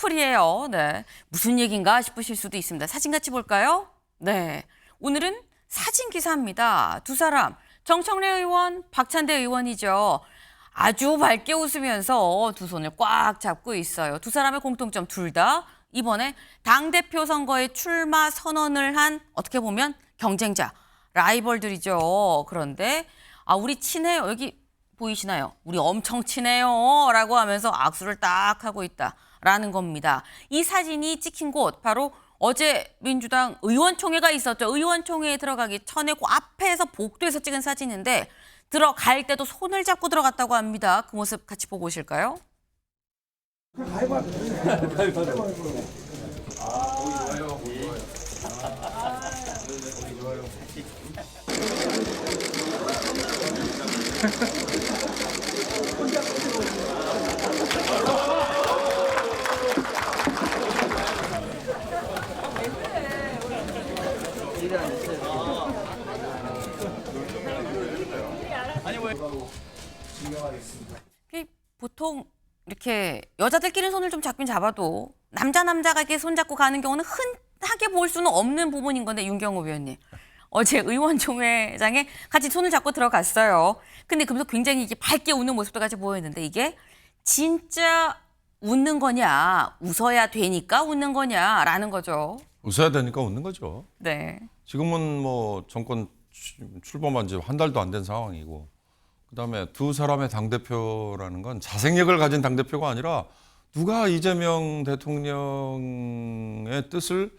커플이에요. 네. 무슨 얘기인가 싶으실 수도 있습니다. 사진 같이 볼까요? 네. 오늘은 사진 기사입니다. 두 사람, 정청래 의원, 박찬대 의원이죠. 아주 밝게 웃으면서 두 손을 꽉 잡고 있어요. 두 사람의 공통점 둘 다 이번에 당대표 선거에 출마 선언을 한 어떻게 보면 경쟁자, 라이벌들이죠. 그런데 우리 친해요. 여기 보이시나요? 우리 엄청 친해요. 라고 하면서 악수를 딱 하고 있다라는 겁니다. 이 사진이 찍힌 곳 바로 어제 민주당 의원총회가 있었죠. 의원총회에 들어가기 전에 그 앞에서 복도에서 찍은 사진인데 들어갈 때도 손을 잡고 들어갔다고 합니다. 그 모습 같이 보고 오실까요? 보통 이렇게 여자들끼리 손을 좀 잡긴 잡아도 남자가 이렇게 손잡고 가는 경우는 흔하게 볼 수는 없는 부분인 건데 윤경호 위원님. 어제 의원총회장에 같이 손을 잡고 들어갔어요. 근데 그러면서 굉장히 이게 밝게 웃는 모습도 같이 보였는데 이게 진짜 웃는 거냐, 웃어야 되니까 웃는 거냐라는 거죠. 웃어야 되니까 웃는 거죠. 네. 지금은 뭐 정권 출범한 지 한 달도 안 된 상황이고 그다음에 두 사람의 당대표라는 건 자생력을 가진 당대표가 아니라 누가 이재명 대통령의 뜻을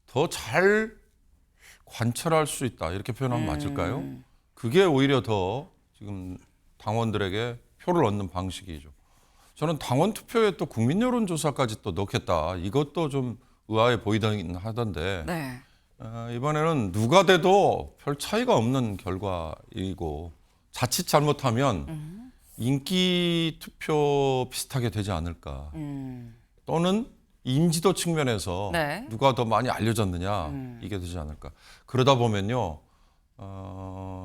더 잘 관철할 수 있다 이렇게 표현하면 맞을까요? 그게 오히려 더 지금 당원들에게 표를 얻는 방식이죠. 저는 당원 투표에 또 국민 여론조사까지 또 넣겠다 이것도 좀 의아해 보이긴 하던데 네. 이번에는 누가 돼도 별 차이가 없는 결과이고 자칫 잘못하면 인기 투표 비슷하게 되지 않을까. 또는 인지도 측면에서 네. 누가 더 많이 알려졌느냐 이게 되지 않을까. 그러다 보면요.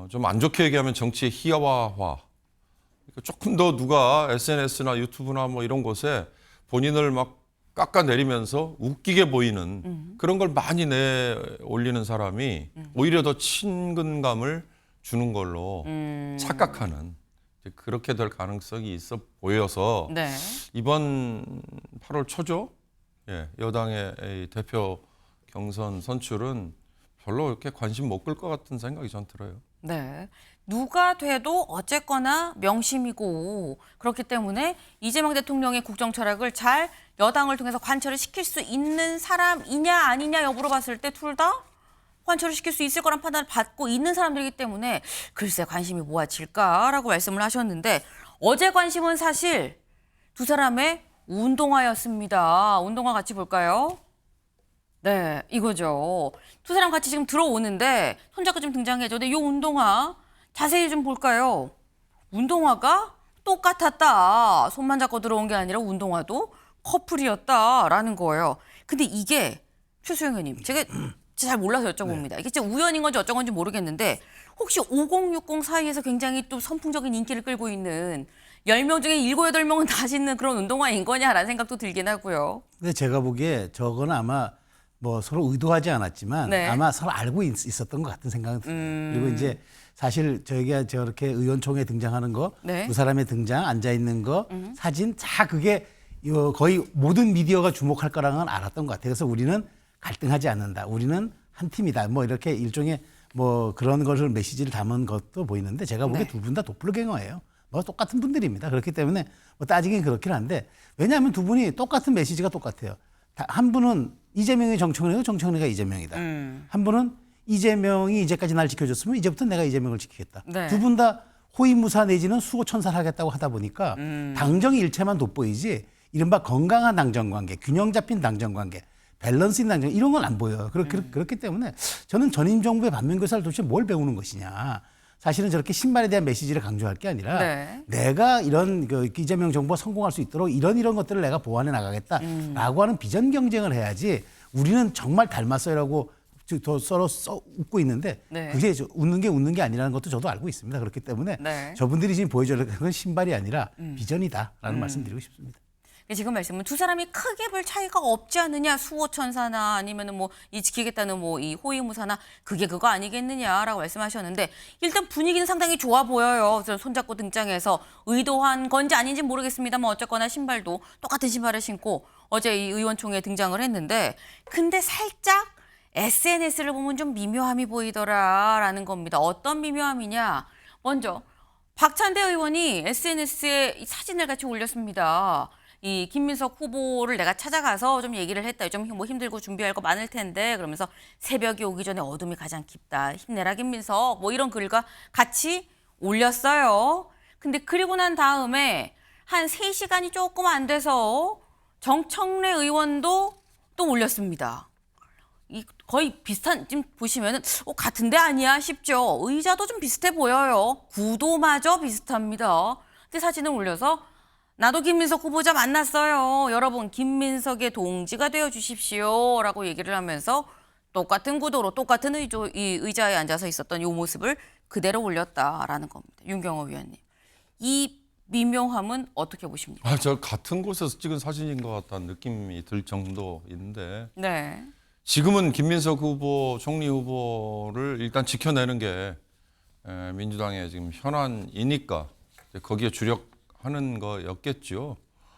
좀 안 좋게 얘기하면 정치의 희화화. 그러니까 조금 더 누가 SNS나 유튜브나 뭐 이런 곳에 본인을 막 깎아내리면서 웃기게 보이는 그런 걸 많이 올리는 사람이 오히려 더 친근감을 주는 걸로 착각하는 그렇게 될 가능성이 있어 보여서 네. 이번 8월 초죠. 여당의 이 대표 경선 선출은 별로 이렇게 관심 못 끌 것 같은 생각이 전 들어요. 네. 누가 돼도 어쨌거나 명심이고 그렇기 때문에 이재명 대통령의 국정 철학을 잘 여당을 통해서 관철을 시킬 수 있는 사람이냐 아니냐 여부로 봤을 때 둘 다 관철을 시킬 수 있을 거란 판단을 받고 있는 사람들이기 때문에 글쎄 관심이 모아질까라고 말씀을 하셨는데 어제 관심은 사실 두 사람의 운동화였습니다. 운동화 같이 볼까요? 네, 이거죠. 두 사람 같이 지금 들어오는데 손잡고 좀 등장해줘. 근데 이 운동화 자세히 좀 볼까요? 운동화가 똑같았다. 손만 잡고 들어온 게 아니라 운동화도 커플이었다라는 거예요. 근데 이게 최수영 의원님, 제가 잘 몰라서 여쭤봅니다. 이게 진짜 우연인 건지 어쩐 건지 모르겠는데 혹시 5060 사이에서 굉장히 또 선풍적인 인기를 끌고 있는 10명 중에 7, 8명은 다 신는 그런 운동화인 거냐라는 생각도 들긴 하고요. 근데 제가 보기에 저거는 아마 뭐 서로 의도하지 않았지만 네. 아마 서로 알고 있었던 것 같은 생각이 들어요. 그리고 이제 사실 저희가 저렇게 의원총회 등장하는 거, 네. 두 사람의 등장, 앉아 있는 거, 사진 다 그게 거의 모든 미디어가 주목할 거라는 건 알았던 것 같아요. 그래서 우리는 갈등하지 않는다. 우리는 한 팀이다. 뭐 이렇게 일종의 뭐 그런 것을 메시지를 담은 것도 보이는데 제가 보기에 네. 두 분 다 도플갱어예요. 뭐 똑같은 분들입니다. 그렇기 때문에 뭐 따지긴 그렇긴 한데 왜냐하면 두 분이 똑같은 메시지가 똑같아요. 한 분은 이재명이 정청래고 정청래가 이재명이다. 한 분은 이재명이 이제까지 날 지켜줬으면 이제부터 내가 이재명을 지키겠다. 네. 두 분 다 호위무사 내지는 수호천사하겠다고 하다 보니까 당정이 일체만 돋보이지 이른바 건강한 당정관계, 균형 잡힌 당정관계, 밸런스인 당정 이런 건 안 보여요. 그렇기 때문에 저는 전임 정부의 반면교사를 도대체 뭘 배우는 것이냐. 사실은 저렇게 신발에 대한 메시지를 강조할 게 아니라 네. 내가 이런 이재명 정부가 성공할 수 있도록 이런 것들을 내가 보완해 나가겠다라고 하는 비전 경쟁을 해야지 우리는 정말 닮았어요라고 서로 웃고 있는데 네. 그게 웃는 게 아니라는 것도 저도 알고 있습니다. 그렇기 때문에 네. 저분들이 지금 보여주는 건 신발이 아니라 비전이다라는 말씀드리고 싶습니다. 지금 말씀은 두 사람이 크게 별 차이가 없지 않느냐, 수호천사나 아니면은 뭐 이 지키겠다는 뭐 이 호위무사나 그게 그거 아니겠느냐라고 말씀하셨는데 일단 분위기는 상당히 좋아 보여요. 손잡고 등장해서 의도한 건지 아닌지 모르겠습니다만 어쨌거나 신발도 똑같은 신발을 신고 어제 이 의원총회에 등장을 했는데 근데 살짝 SNS를 보면 좀 미묘함이 보이더라라는 겁니다. 어떤 미묘함이냐? 먼저 박찬대 의원이 SNS에 이 사진을 같이 올렸습니다. 이 김민석 후보를 내가 찾아가서 좀 얘기를 했다. 좀 뭐 힘들고 준비할 거 많을 텐데 그러면서 새벽이 오기 전에 어둠이 가장 깊다. 힘내라 김민석. 뭐 이런 글과 같이 올렸어요. 근데 그리고 난 다음에 한 3시간이 조금 안 돼서 정청래 의원도 또 올렸습니다. 이 거의 비슷한 지금 보시면은 같은데 아니야 싶죠. 의자도 좀 비슷해 보여요. 구도마저 비슷합니다. 근데 사진을 올려서 나도 김민석 후보자 만났어요. 여러분 김민석의 동지가 되어 주십시오라고 얘기를 하면서 똑같은 구도로 똑같은 이 의자에 앉아서 있었던 이 모습을 그대로 올렸다라는 겁니다. 윤경호 위원님. 이 미묘함은 어떻게 보십니까? 저 같은 곳에서 찍은 사진인 것 같다는 느낌이 들 정도인데 네. 지금은 김민석 후보, 총리 후보를 일단 지켜내는 게 민주당의 지금 현안이니까 거기에 주력하는 거였겠죠.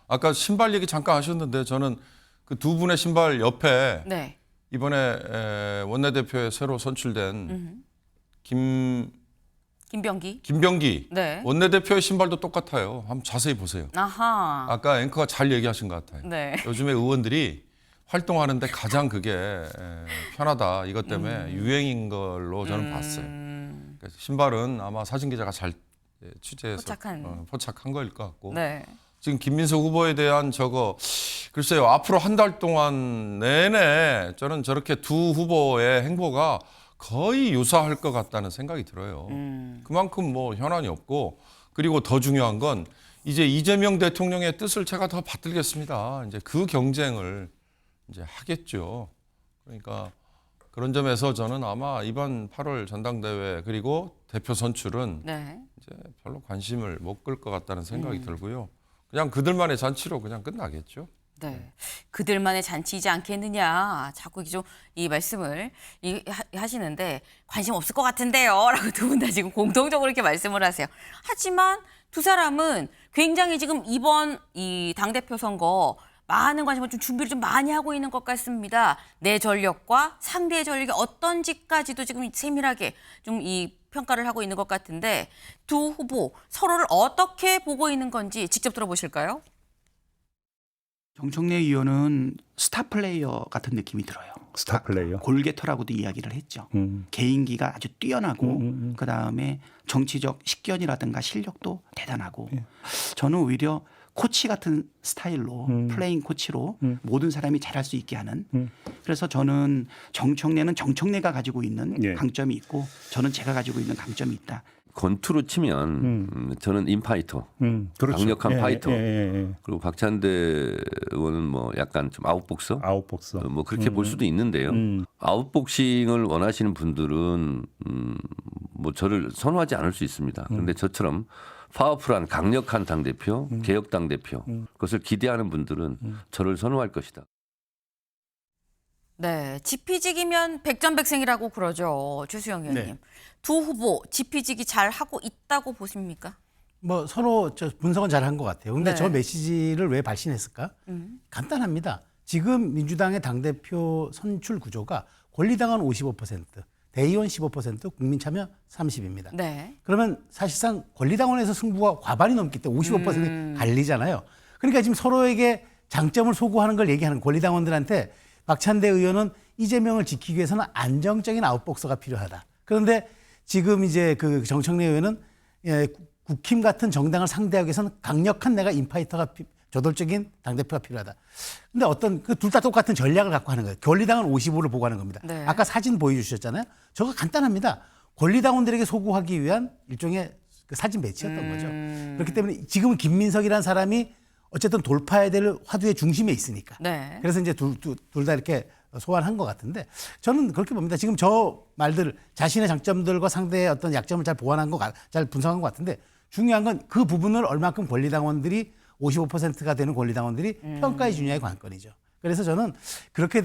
아까 신발 얘기 잠깐 하셨는데 저는 그 두 분의 신발 옆에 네. 이번에 원내대표에 새로 선출된 김병기. 김병기 네. 원내대표의 신발도 똑같아요. 한번 자세히 보세요. 아하. 아까 앵커가 잘 얘기하신 것 같아요. 네. 요즘에 의원들이 활동하는데 가장 그게 편하다. 이것 때문에 유행인 걸로 저는 봤어요. 그래서 신발은 아마 사진 기자가 잘 취재해서 포착한 거일 것 같고. 네. 지금 김민석 후보에 대한 저거 글쎄요. 앞으로 한 달 동안 내내 저는 저렇게 두 후보의 행보가 거의 유사할 것 같다는 생각이 들어요. 그만큼 뭐 현안이 없고 그리고 더 중요한 건 이제 이재명 대통령의 뜻을 제가 더 받들겠습니다. 이제 그 경쟁을 이제 하겠죠. 그러니까 그런 점에서 저는 아마 이번 8월 전당대회 그리고 대표 선출은 네. 이제 별로 관심을 못 끌 것 같다는 생각이 들고요. 그냥 그들만의 잔치로 그냥 끝나겠죠. 네. 그들만의 잔치이지 않겠느냐. 자꾸 좀 이 말씀을 하시는데 관심 없을 것 같은데요. 라고 두 분 다 지금 공통적으로 이렇게 말씀을 하세요. 하지만 두 사람은 굉장히 지금 이번 이 당대표 선거 많은 관심을 좀 준비를 좀 많이 하고 있는 것 같습니다. 내 전력과 상대의 전력이 어떤지까지도 지금 세밀하게 좀 이 평가를 하고 있는 것 같은데 두 후보 서로를 어떻게 보고 있는 건지 직접 들어보실까요? 정청래 의원은 스타 플레이어 같은 느낌이 들어요. 스타 플레이어. 골게터라고도 이야기를 했죠. 개인기가 아주 뛰어나고 그다음에 정치적 식견이라든가 실력도 대단하고 저는 오히려 코치 같은 스타일로 플레잉 코치로 모든 사람이 잘할 수 있게 하는 그래서 저는 정청래는 정청래가 가지고 있는 예. 강점이 있고 저는 제가 가지고 있는 강점이 있다. 권투로 치면 저는 인파이터, 그렇죠. 강력한 파이터. 예. 그리고 박찬대 의원은 뭐 약간 좀 아웃복서, 아웃복서. 뭐 그렇게 볼 수도 있는데요. 아웃복싱을 원하시는 분들은 뭐 저를 선호하지 않을 수 있습니다. 그런데 저처럼 파워풀한 강력한 당대표, 개혁 당대표 그것을 기대하는 분들은 저를 선호할 것이다. 네, 지피지기면 백전백승이라고 그러죠. 주수영 의원님. 네. 두 후보 지피지기 잘 하고 있다고 보십니까? 뭐 서로 분석은 잘한 것 같아요. 근데 네. 저 메시지를 왜 발신했을까? 간단합니다. 지금 민주당의 당대표 선출 구조가 권리당원 55%, 대의원 15%, 국민참여 30입니다. 네. 그러면 사실상 권리당원에서 승부가 과반이 넘기 때문에 55% 갈리잖아요. 그러니까 지금 서로에게 장점을 소구하는 걸 얘기하는 권리당원들한테 박찬대 의원은 이재명을 지키기 위해서는 안정적인 아웃복서가 필요하다. 그런데 지금 이제 그 정청래 의원은 국힘 같은 정당을 상대하기 위해서는 강력한 내가 인파이터가 저돌적인 당대표가 필요하다. 근데 어떤 그 둘 다 똑같은 전략을 갖고 하는 거예요. 권리당원 55를 보고 하는 겁니다. 네. 아까 사진 보여주셨잖아요. 저거 간단합니다. 권리당원들에게 소구하기 위한 일종의 그 사진 배치였던 거죠. 그렇기 때문에 지금은 김민석이라는 사람이 어쨌든 돌파해야 될 화두의 중심에 있으니까. 네. 그래서 이제 둘 다 이렇게 소환한 것 같은데 저는 그렇게 봅니다. 지금 저 말들 자신의 장점들과 상대의 어떤 약점을 잘 보완한 잘 분석한 것 같은데 중요한 건 그 부분을 얼마큼 권리당원들이 55%가 되는 권리당원들이 평가해 주냐의 관건이죠. 그래서 저는 그렇게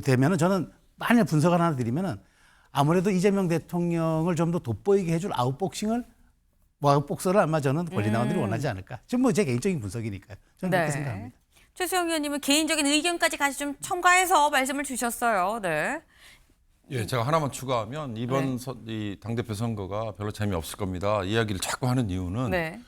되면은 저는 만약 분석을 하나 드리면은 아무래도 이재명 대통령을 좀 더 돋보이게 해줄 아웃복서를 아마 저는 권리당원들이 원하지 않을까. 지금 뭐 제 개인적인 분석이니까요. 저는 그렇게 생각합니다. 최수영 의원님은 개인적인 의견까지 같이 좀 첨가해서 말씀을 주셨어요. 네. 예, 제가 하나만 추가하면 이번 이 당대표 선거가 별로 재미없을 겁니다. 이야기를 자꾸 하는 이유는 네.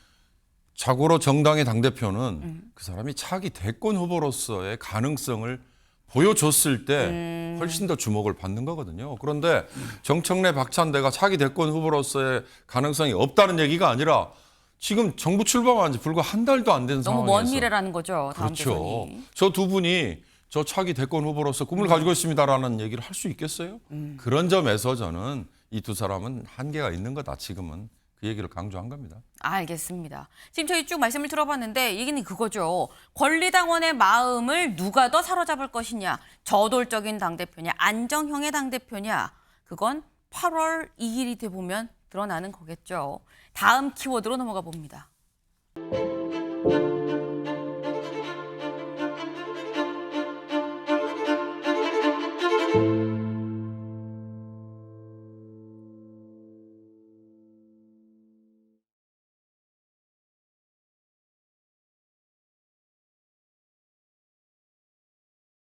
자고로 정당의 당대표는 그 사람이 차기 대권 후보로서의 가능성을 보여줬을 때 훨씬 더 주목을 받는 거거든요. 그런데 정청래 박찬대가 차기 대권 후보로서의 가능성이 없다는 얘기가 아니라 지금 정부 출범한 지 불과 한 달도 안 된 너무 상황에서 먼 미래라는 거죠. 다음 그렇죠. 대선이. 저 두 분이 저 차기 대권 후보로서 꿈을 가지고 있습니다라는 얘기를 할 수 있겠어요? 그런 점에서 저는 이 두 사람은 한계가 있는 거다. 지금은 그 얘기를 강조한 겁니다. 알겠습니다. 지금 저희 쭉 말씀을 들어봤는데 얘기는 그거죠. 권리당원의 마음을 누가 더 사로잡을 것이냐. 저돌적인 당대표냐. 안정형의 당대표냐. 그건 8월 2일이 돼 보면 드러나는 거겠죠. 다음 키워드로 넘어가 봅니다.